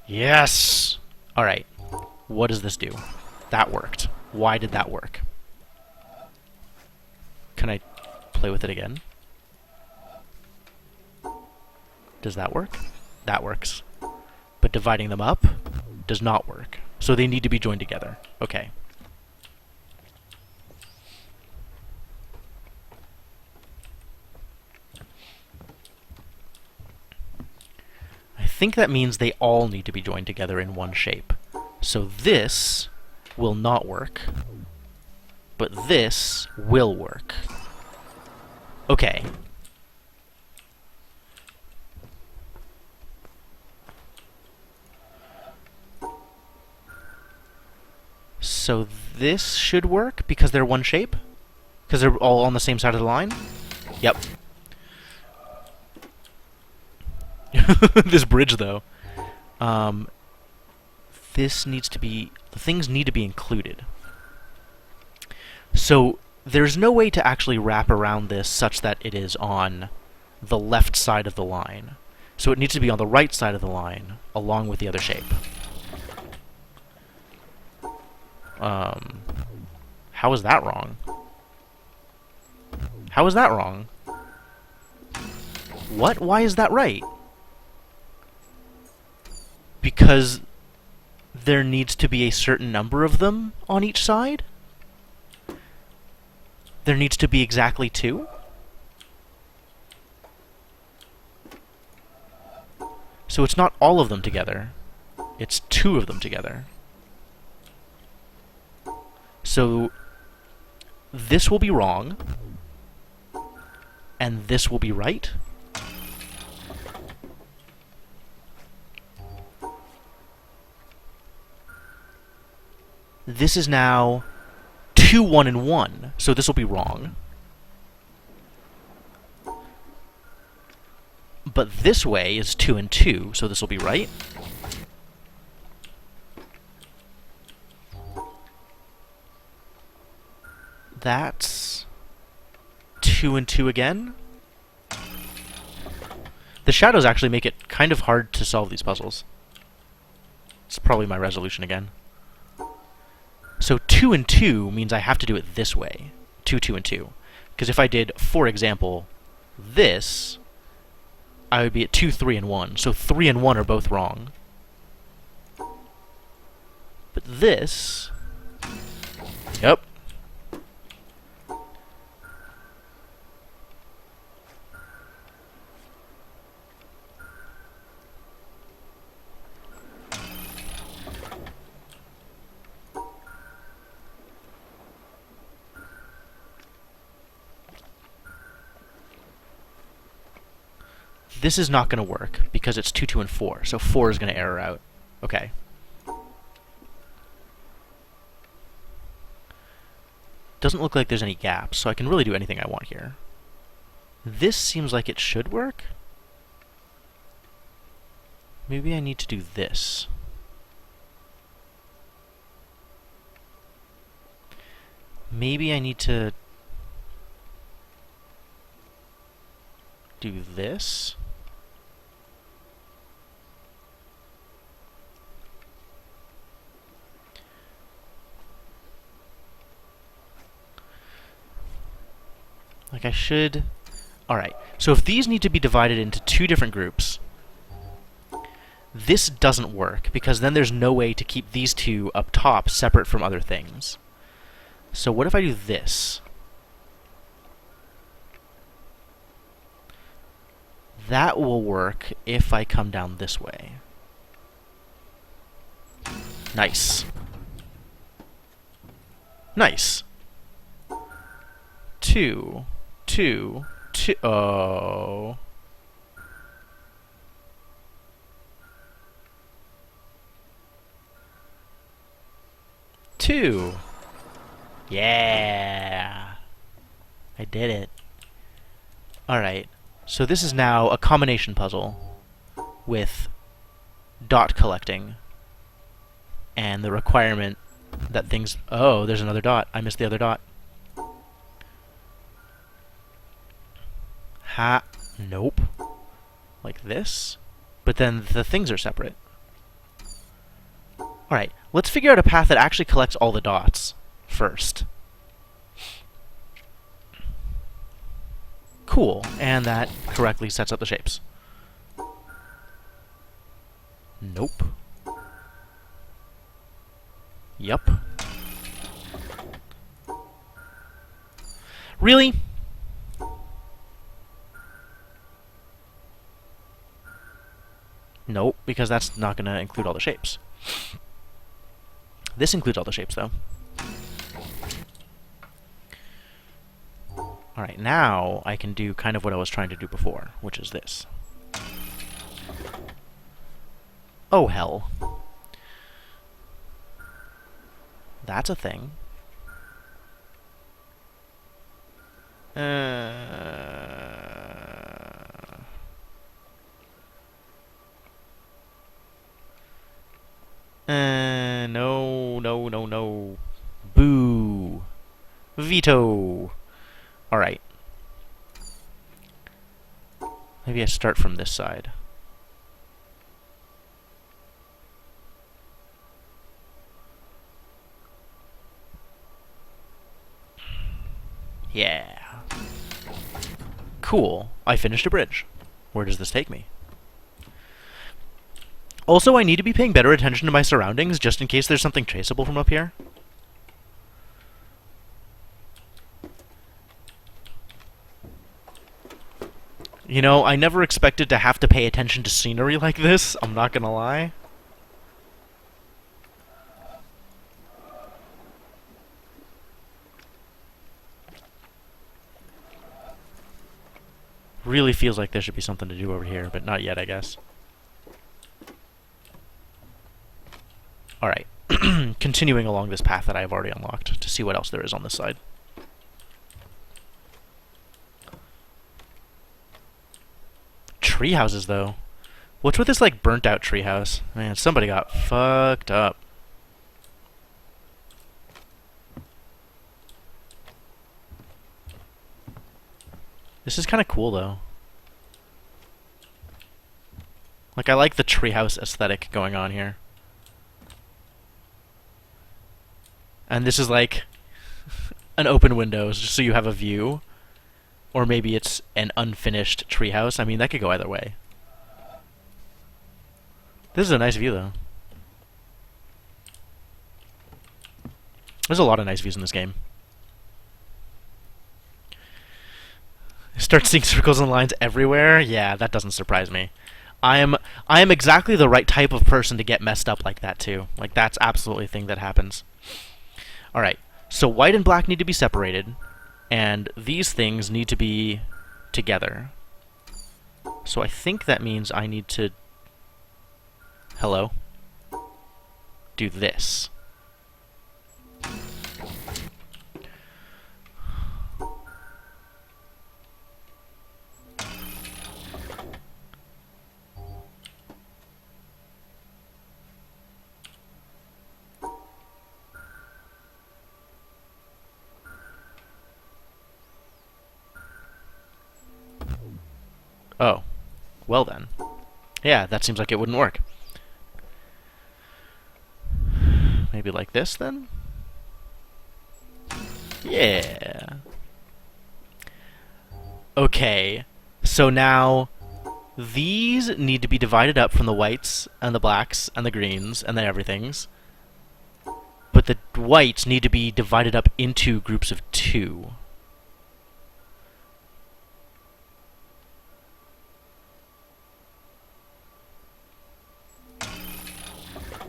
Yes! Alright. What does this do? That worked. Why did that work? Can I play with it again? Does that work? That works. But dividing them up does not work. So they need to be joined together. Okay. I think that means they all need to be joined together in one shape. So this will not work, but this will work. Okay. So this should work because they're one shape? Because they're all on the same side of the line? Yep. This bridge, though. This needs to be... The things need to be included. So there's no way to actually wrap around this such that it is on the left side of the line. So it needs to be on the right side of the line, along with the other shape. How is that wrong? How is that wrong? What? Why is that right? Because there needs to be a certain number of them on each side? There needs to be exactly 2? So it's not all of them together. It's 2 of them together. So this will be wrong, and this will be right. This is now 2, 1, and 1, so this will be wrong. But this way is 2 and 2, so this will be right. That's 2 and 2 again. The shadows actually make it kind of hard to solve these puzzles. It's probably my resolution again. So 2 and 2 means I have to do it this way. 2, 2, and 2. Because if I did, for example, this, I would be at 2, 3, and 1. So 3 and 1 are both wrong. But this... Yep. This is not going to work, because it's 2, 2, and 4, so 4 is going to error out. Okay. Doesn't look like there's any gaps, so I can really do anything I want here. This seems like it should work. Maybe I need to do this. Maybe I need to do this. Like I should... Alright, so if these need to be divided into 2 different groups, this doesn't work, because then there's no way to keep these 2 up top separate from other things. So what if I do this? That will work if I come down this way. Nice. Nice. 2, 2, 2. Oh. Two. Yeah. I did it. Alright. So this is now a combination puzzle with dot collecting and the requirement that things... Oh, there's another dot. I missed the other dot. Nope. Like this. But then the things are separate. Alright, let's figure out a path that actually collects all the dots first. Cool, and that correctly sets up the shapes. Nope. Yup. Really? Nope, because that's not going to include all the shapes. This includes all the shapes, though. Alright, now I can do kind of what I was trying to do before, which is this. Oh, hell. That's a thing. No. Boo. Veto. Alright. Maybe I start from this side. Yeah. Cool. I finished a bridge. Where does this take me? Also, I need to be paying better attention to my surroundings, just in case there's something traceable from up here. You know, I never expected to have to pay attention to scenery like this, I'm not gonna lie. Really feels like there should be something to do over here, but not yet, I guess. Alright. Continuing along this path that I've already unlocked to see what else there is on this side. Treehouses, though. What's with this, like, burnt-out treehouse? Man, somebody got fucked up. This is kind of cool, though. Like, I like the treehouse aesthetic going on here. And this is like an open windows, just so you have a view. Or maybe it's an unfinished treehouse. I mean, that could go either way. This is a nice view, though. There's a lot of nice views in this game. Start seeing circles and lines everywhere? Yeah, that doesn't surprise me. I am exactly the right type of person to get messed up like that, too. Like, that's absolutely a thing that happens. Alright, so white and black need to be separated, and these things need to be together. So I think that means I need to... Hello? Do this. Oh. Well then. Yeah, that seems like it wouldn't work. Maybe like this, then? Yeah. Okay. So now, these need to be divided up from the whites, and the blacks, and the greens, and the everythings. But the whites need to be divided up into groups of 2.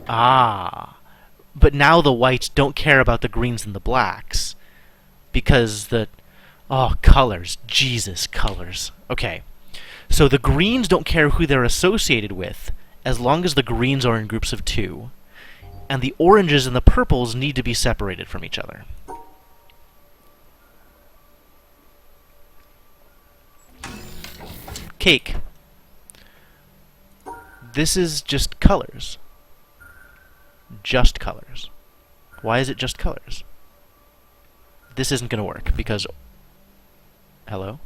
Ah. But now the whites don't care about the greens and the blacks. Because the... Oh, colors. Jesus, colors. Okay. So the greens don't care who they're associated with, as long as the greens are in groups of 2. And the oranges and the purples need to be separated from each other. Cake. This is just colors. Just colors. Why is it just colors? This isn't going to work, because... Hello?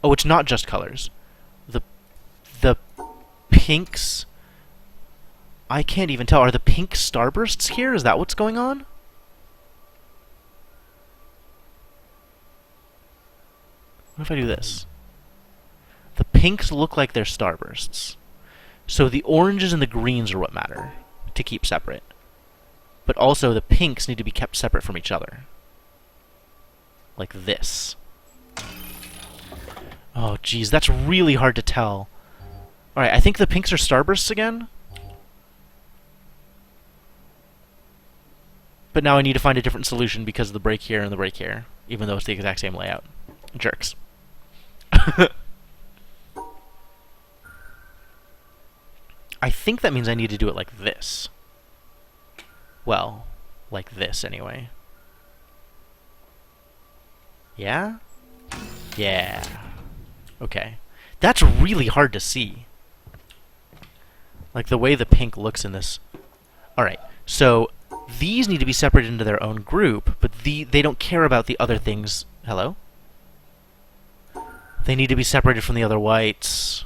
Oh, it's not just colors. The pinks... I can't even tell. Are the pink starbursts here? Is that what's going on? What if I do this? The pinks look like they're starbursts. So the oranges and the greens are what matter to keep separate. But also the pinks need to be kept separate from each other. Like this. Oh, geez, that's really hard to tell. Alright, I think the pinks are starbursts again. But now I need to find a different solution because of the break here and the break here, even though it's the exact same layout. Jerks. I think that means I need to do it like this. Well, like this anyway. Yeah? Yeah. Okay. That's really hard to see. Like the way the pink looks in this. Alright, so these need to be separated into their own group, but they don't care about the other things. Hello? They need to be separated from the other whites.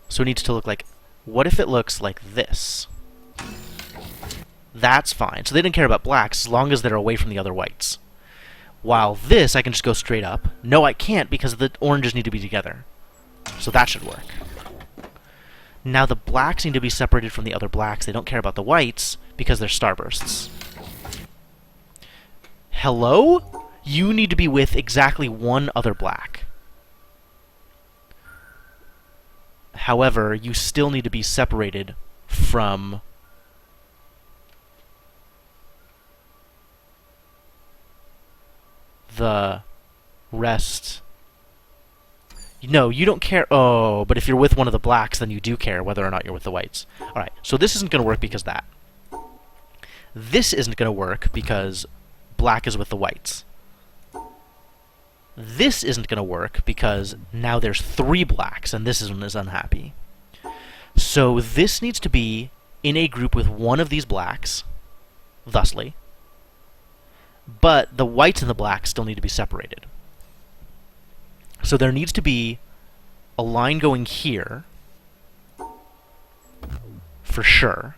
So it needs to look like... What if it looks like this? That's fine. So they didn't care about blacks as long as they're away from the other whites. While this, I can just go straight up. No, I can't because the oranges need to be together. So that should work. Now the blacks need to be separated from the other blacks. They don't care about the whites because they're starbursts. Hello? You need to be with exactly one other black. However, you still need to be separated from the rest. No, you don't care. Oh, but if you're with one of the blacks, then you do care whether or not you're with the whites. Alright, so this isn't going to work because that. This isn't going to work because black is with the whites. This isn't going to work because now there's 3 blacks, and this one is unhappy. So this needs to be in a group with one of these blacks, thusly. But the whites and the blacks still need to be separated. So there needs to be a line going here, for sure.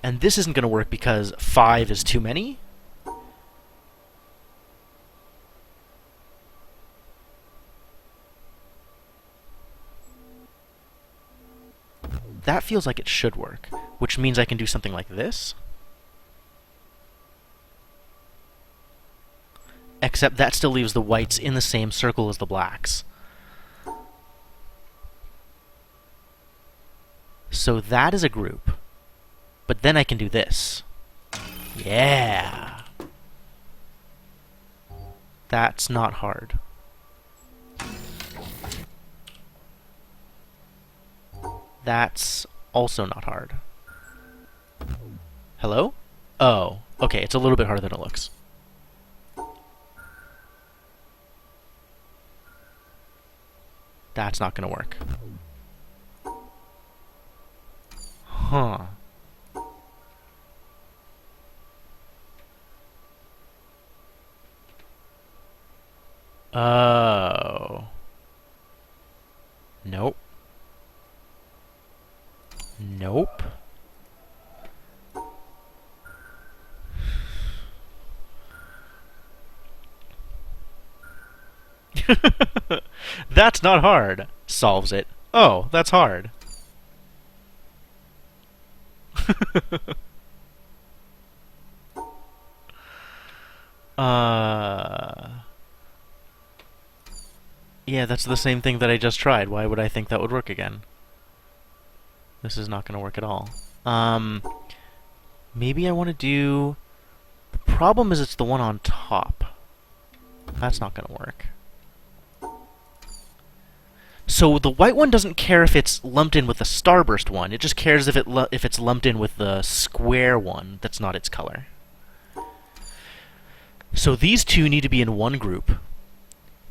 And this isn't going to work because 5 is too many. That feels like it should work, which means I can do something like this. Except that still leaves the whites in the same circle as the blacks. So that is a group. But then I can do this. Yeah! That's not hard. That's also not hard. Hello? Oh, okay, it's a little bit harder than it looks. That's not gonna work. Huh. Oh. Nope. Nope. That's not hard. Solves it. Oh, that's hard. Yeah, that's the same thing that I just tried. Why would I think that would work again? This is not going to work at all. Maybe I want to do... The problem is it's the one on top. That's not going to work. So the white one doesn't care if it's lumped in with the starburst one. It just cares if it's lumped in with the square one that's not its color. So these two need to be in one group,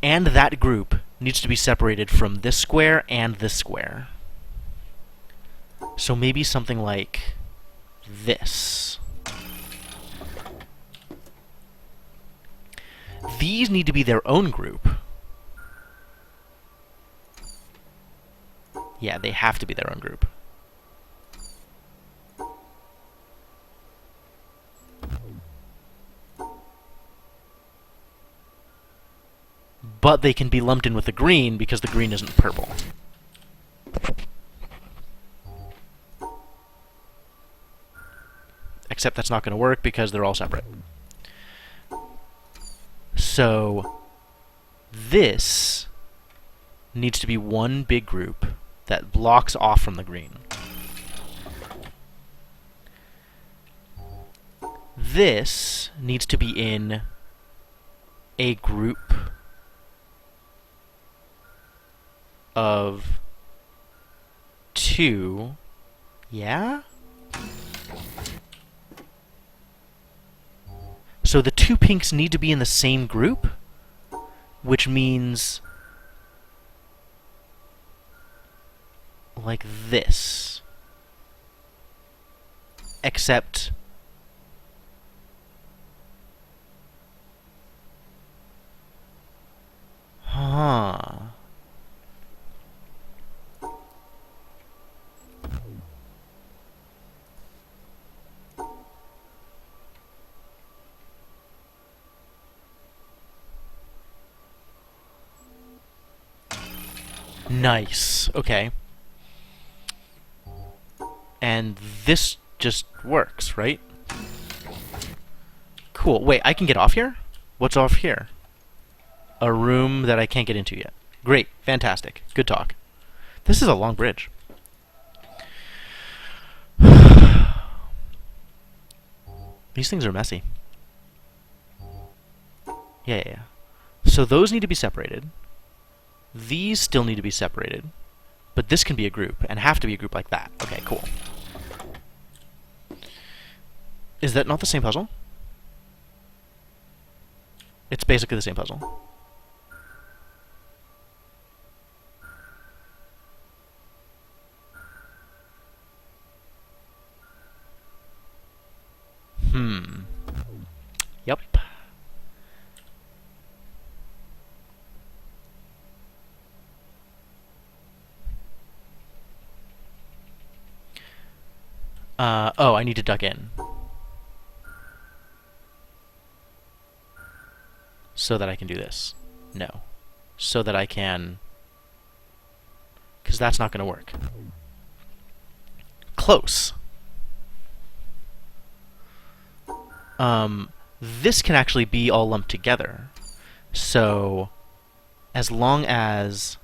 and that group needs to be separated from this square and this square. So maybe something like this. These need to be their own group. Yeah, they have to be their own group. But they can be lumped in with the green because the green isn't purple. Except that's not going to work because they're all separate. So this needs to be one big group that blocks off from the green. This needs to be in a group of 2. Yeah? So the 2 pinks need to be in the same group, which means like this. Except nice. Okay. And this just works, right? Cool. Wait, I can get off here? What's off here? A room that I can't get into yet. Great. Fantastic. Good talk. This is a long bridge. These things are messy. Yeah. So those need to be separated. These still need to be separated. But this can be a group, and have to be a group like that. Okay, cool. Is that not the same puzzle? It's basically the same puzzle. Yep. Oh, I need to duck in. So that I can do this. No. So that I can... Because that's not going to work. Close. This can actually be all lumped together. So, as long as...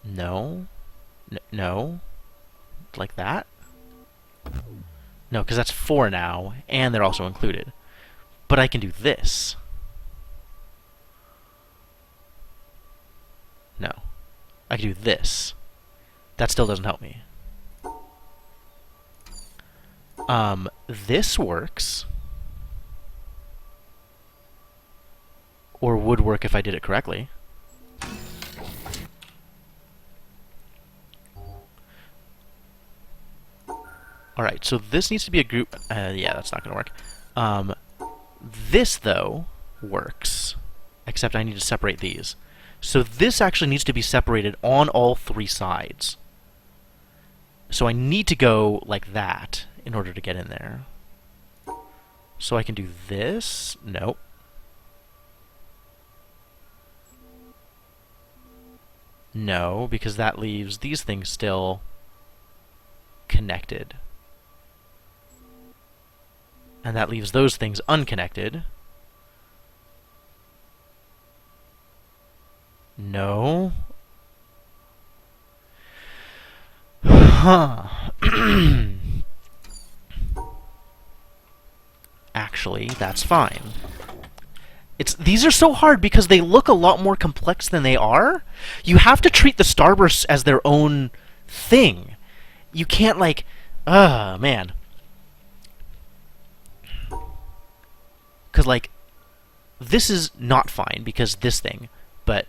No. No. Like that? No, because that's 4 now, and they're also included. But I can do this. No. I can do this. That still doesn't help me. This works. Or would work if I did it correctly. Alright, so this needs to be a group... yeah, that's not going to work. This, though, works. Except I need to separate these. So this actually needs to be separated on all 3 sides. So I need to go like that in order to get in there. So I can do this. Nope. No, because that leaves these things still connected. And that leaves those things unconnected. No. Huh. Actually, that's fine. These are so hard because they look a lot more complex than they are. You have to treat the starbursts as their own thing. You can't, like... man. Because, like, this is not fine because this thing, but...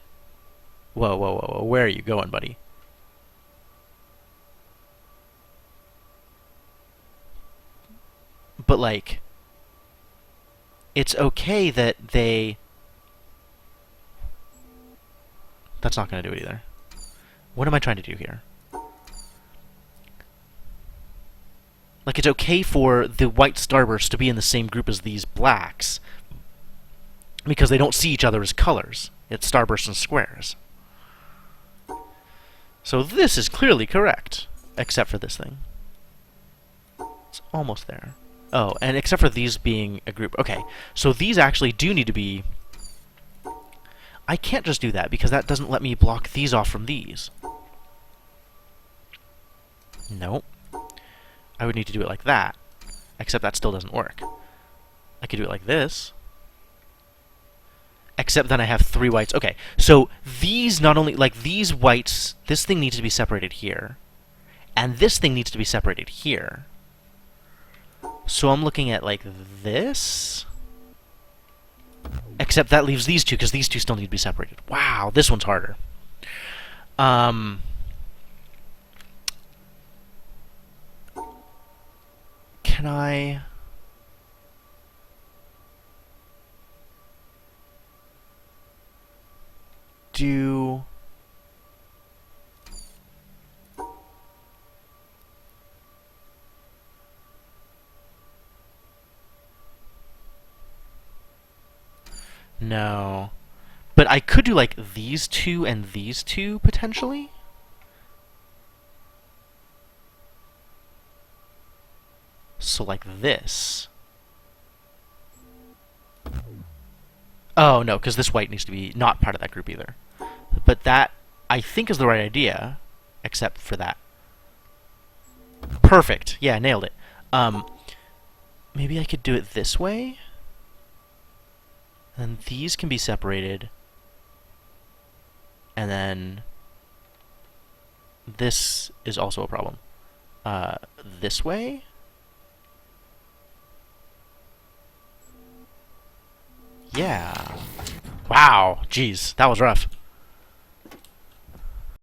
Whoa, where are you going, buddy? But, like... It's okay that they... That's not going to do it either. What am I trying to do here? Like, it's okay for the white starbursts to be in the same group as these blacks, because they don't see each other as colors. It's starbursts and squares. So this is clearly correct, except for this thing. It's almost there. Oh, and except for these being a group. Okay, so these actually do need to be... I can't just do that, because that doesn't let me block these off from these. Nope. I would need to do it like that, except that still doesn't work. I could do it like this, except then I have 3 whites. Okay, so these not only, like these whites, this thing needs to be separated here, and this thing needs to be separated here. So I'm looking at like this, except that leaves these two, because these two still need to be separated. Wow, this one's harder. Can I... do... No. But I could do, like, these two and these two, potentially? So, like this. Oh, no, because this white needs to be not part of that group either. But that, I think, is the right idea, except for that. Perfect. Yeah, nailed it. Maybe I could do it this way? And these can be separated. And then this is also a problem. This way? Yeah. Wow. Jeez, that was rough.